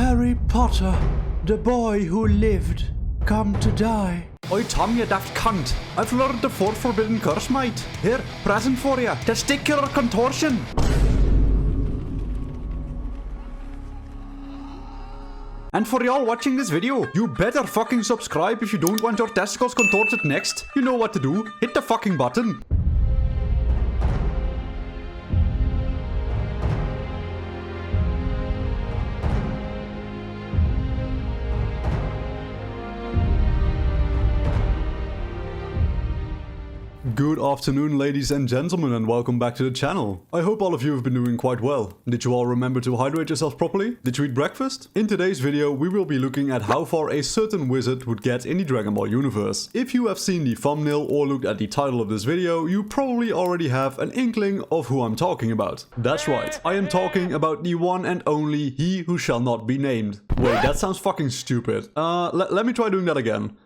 Harry Potter, the boy who lived, come to die. Oi Tom, you daft cunt. I've learned the fourth forbidden curse, mate. Here, present for you. Testicular contortion. And for y'all watching this video, you better fucking subscribe if you don't want your testicles contorted next. You know what to do. Hit the fucking button. Good afternoon, ladies and gentlemen, and welcome back to the channel. I hope all of you have been doing quite well. Did you all remember to hydrate yourselves properly? Did you eat breakfast? In today's video, we will be looking at how far a certain wizard would get in the Dragon Ball universe. If you have seen the thumbnail or looked at the title of this video, you probably already have an inkling of who I'm talking about. That's right, I am talking about the one and only He Who Shall Not Be Named. Wait, that sounds fucking stupid. Let me try doing that again.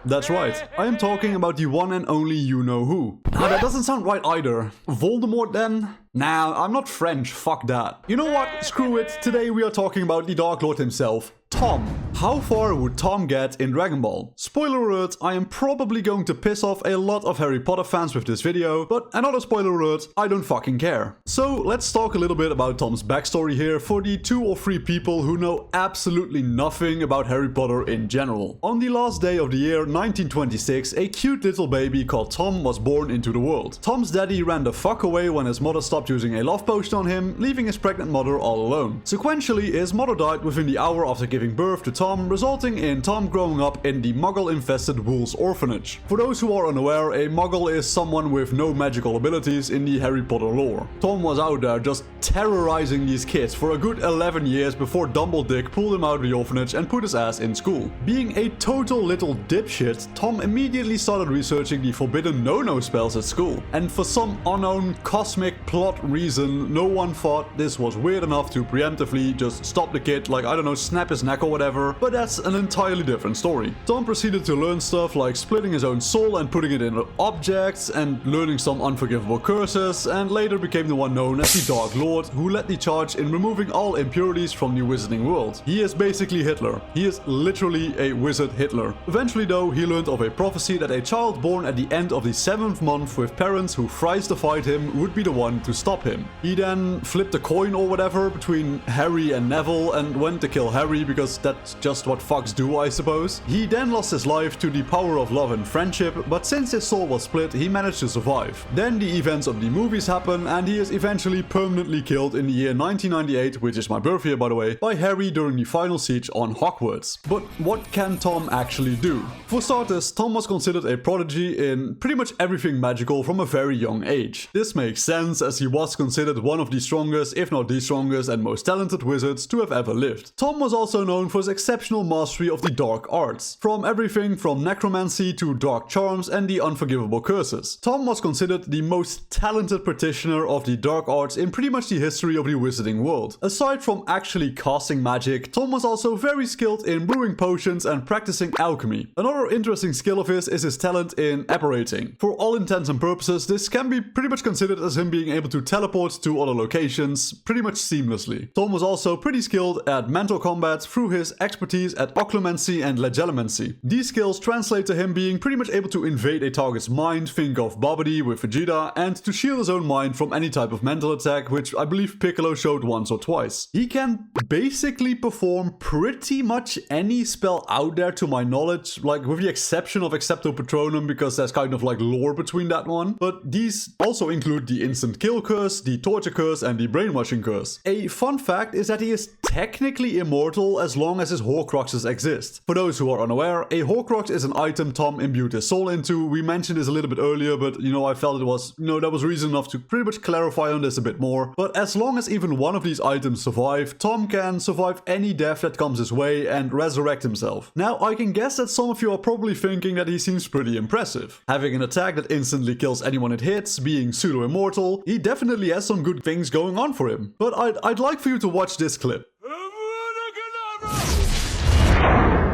That's right, I am talking about the one and only you-know-who. Nah, that doesn't sound right either. Voldemort then? Nah, I'm not French, fuck that. You know what, screw it, today we are talking about the Dark Lord himself, Tom. How far would Tom get in Dragon Ball? Spoiler alert, I am probably going to piss off a lot of Harry Potter fans with this video, but another spoiler alert, I don't fucking care. So let's talk a little bit about Tom's backstory here for the 2 or 3 people who know absolutely nothing about Harry Potter in general. On the last day of the year 1926, a cute little baby called Tom was born into the world. Tom's daddy ran the fuck away when his mother stopped using a love potion on him, leaving his pregnant mother all alone. Sequentially, his mother died within the hour after giving birth to Tom, resulting in Tom growing up in the Muggle-infested Wolves orphanage. For those who are unaware, a Muggle is someone with no magical abilities in the Harry Potter lore. Tom was out there just terrorizing these kids for a good 11 years before Dumbledore pulled him out of the orphanage and put his ass in school. Being a total little dipshit, Tom immediately started researching the forbidden no-no spells at school. And for some unknown cosmic plot reason, no one thought this was weird enough to preemptively just stop the kid, like, I don't know, snap his neck or whatever, but that's an entirely different story. Tom proceeded to learn stuff like splitting his own soul and putting it in objects, and learning some unforgivable curses, and later became the one known as the Dark Lord, who led the charge in removing all impurities from the wizarding world. He is basically Hitler. He is literally a wizard Hitler. Eventually though, he learned of a prophecy that a child born at the end of the 7th month with parents who thrice defied him would be the one to stop him. He then flipped a coin or whatever between Harry and Neville and went to kill Harry because that's just what fucks do, I suppose. He then lost his life to the power of love and friendship, but since his soul was split, he managed to survive. Then the events of the movies happen, and he is eventually permanently killed in the year 1998, which is my birth year by the way, by Harry during the final siege on Hogwarts. But what can Tom actually do? For starters, Tom was considered a prodigy in pretty much everything magical from a very young age. This makes sense as he was considered one of the strongest, if not the strongest and most talented wizards to have ever lived. Tom was also known for his exceptional mastery of the dark arts, from everything from necromancy to dark charms and the unforgivable curses. Tom was considered the most talented practitioner of the dark arts in pretty much the history of the wizarding world. Aside from actually casting magic, Tom was also very skilled in brewing potions and practicing alchemy. Another interesting skill of his is his talent in apparating. For all intents and purposes, this can be pretty much considered as him being able to teleport to other locations pretty much seamlessly. Tom was also pretty skilled at mental combat through his expertise at occlumency and legislamancy. These skills translate to him being pretty much able to invade a target's mind, think of Babidi with Vegeta, and to shield his own mind from any type of mental attack, which I believe Piccolo showed once or twice. He can basically perform pretty much any spell out there to my knowledge, like with the exception of Excepto Patronum, because there's kind of like lore between that one, but these also include the instant kill curse, the torture curse, and the brainwashing curse. A fun fact is that he is technically immortal as long as his Horcruxes exist. For those who are unaware, a Horcrux is an item Tom imbued his soul into. We mentioned this a little bit earlier, but I felt it was, that was reason enough to pretty much clarify on this a bit more. But as long as even one of these items survive, Tom can survive any death that comes his way and resurrect himself. Now, I can guess that some of you are probably thinking that he seems pretty impressive. Having an attack that instantly kills anyone it hits, being pseudo-immortal, he definitely has some good things going on for him. But I'd like for you to watch this clip.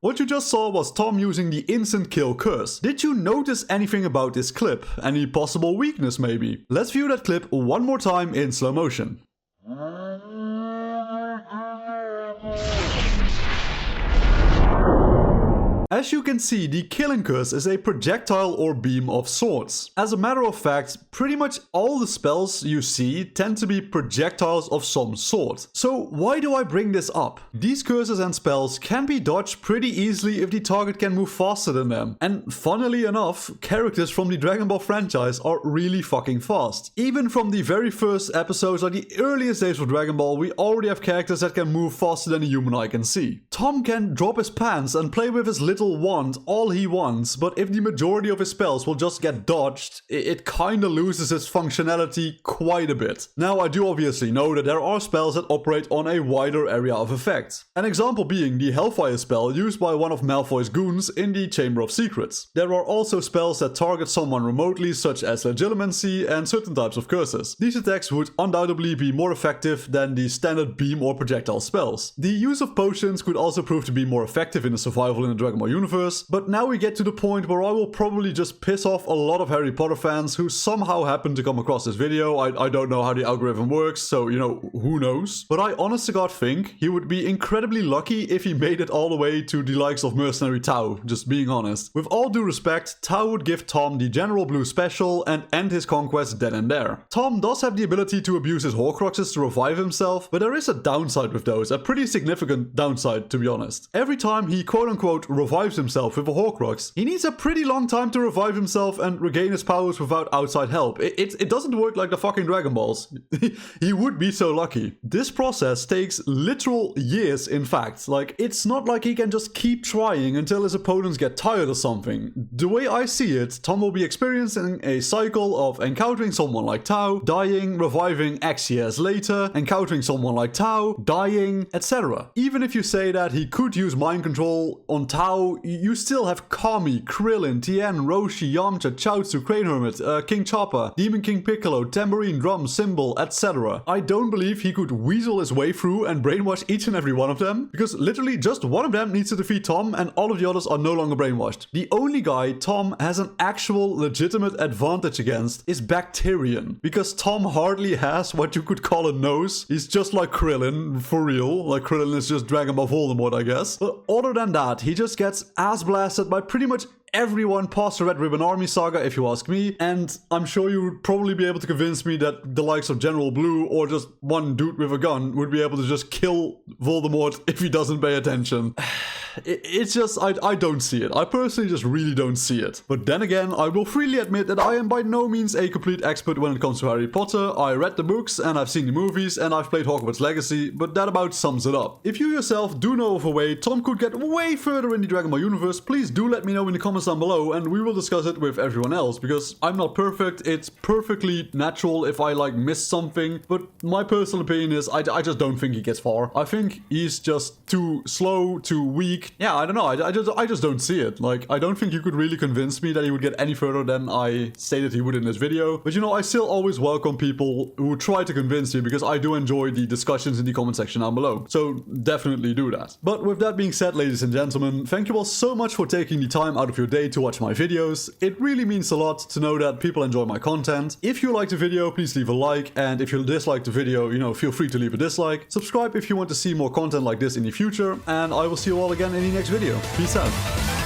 What you just saw was Tom using the instant kill curse. Did you notice anything about this clip? Any possible weakness maybe? Let's view that clip one more time in slow motion. As you can see, the killing curse is a projectile or beam of sorts. As a matter of fact, pretty much all the spells you see tend to be projectiles of some sort. So why do I bring this up? These curses and spells can be dodged pretty easily if the target can move faster than them. And funnily enough, characters from the Dragon Ball franchise are really fucking fast. Even from the very first episodes, like the earliest days of Dragon Ball, we already have characters that can move faster than a human eye can see. Tom can drop his pants and play with his little wand all he wants, but if the majority of his spells will just get dodged, it kinda loses its functionality quite a bit. Now, I do obviously know that there are spells that operate on a wider area of effect. An example being the Hellfire spell used by one of Malfoy's goons in the Chamber of Secrets. There are also spells that target someone remotely, such as Legilimency and certain types of curses. These attacks would undoubtedly be more effective than the standard beam or projectile spells. The use of potions could also prove to be more effective in the survival in the Dragon Ball universe, but now we get to the point where I will probably just piss off a lot of Harry Potter fans who somehow happen to come across this video. I don't know how the algorithm works, so you know, who knows? But I honest to God think he would be incredibly lucky if he made it all the way to the likes of Mercenary Tau, just being honest. With all due respect, Tau would give Tom the General Blue special and end his conquest then and there. Tom does have the ability to abuse his Horcruxes to revive himself, but there is a downside with those, a pretty significant downside to be honest. Every time he quote-unquote revives himself with a Horcrux, he needs a pretty long time to revive himself and regain his powers without outside help. It doesn't work like the fucking Dragon Balls. He would be so lucky. This process takes literal years, in fact. Like, it's not like he can just keep trying until his opponents get tired or something. The way I see it, Tom will be experiencing a cycle of encountering someone like Tau, dying, reviving X years later, encountering someone like Tau, dying, etc. Even if you say that he could use mind control on Tau, you still have Kami, Krillin, Tien, Roshi, Yamcha, Chaozu, Crane Hermit, King Chopper, Demon King Piccolo, Tambourine, Drum, Cymbal, etc. I don't believe he could weasel his way through and brainwash each and every one of them, because literally just one of them needs to defeat Tom and all of the others are no longer brainwashed. The only guy Tom has an actual legitimate advantage against is Bacterian, because Tom hardly has what you could call a nose. He's just like Krillin, for real. Like Krillin is just Dragon Ball Voldemort, I guess. But other than that, he just gets ass blasted by pretty much everyone past the Red Ribbon Army saga, if you ask me, and I'm sure you would probably be able to convince me that the likes of General Blue or just one dude with a gun would be able to just kill Voldemort if he doesn't pay attention. It's just, I don't see it. I personally just really don't see it. But then again, I will freely admit that I am by no means a complete expert when it comes to Harry Potter. I read the books and I've seen the movies and I've played Hogwarts Legacy, but that about sums it up. If you yourself do know of a way Tom could get way further in the Dragon Ball universe, please do let me know in the comments down below and we will discuss it with everyone else, because I'm not perfect. It's perfectly natural if I like miss something, but my personal opinion is I just don't think he gets far. I think he's just too slow, too weak. Yeah, I don't know. I just don't see it. Like, I don't think you could really convince me that he would get any further than I stated he would in this video. But you know, I still always welcome people who try to convince me, because I do enjoy the discussions in the comment section down below. So definitely do that. But with that being said, ladies and gentlemen, thank you all so much for taking the time out of your day to watch my videos. It really means a lot to know that people enjoy my content. If you liked the video, please leave a like. And if you disliked the video, you know, feel free to leave a dislike. Subscribe if you want to see more content like this in the future. And I will see you all again in the next video. Peace out.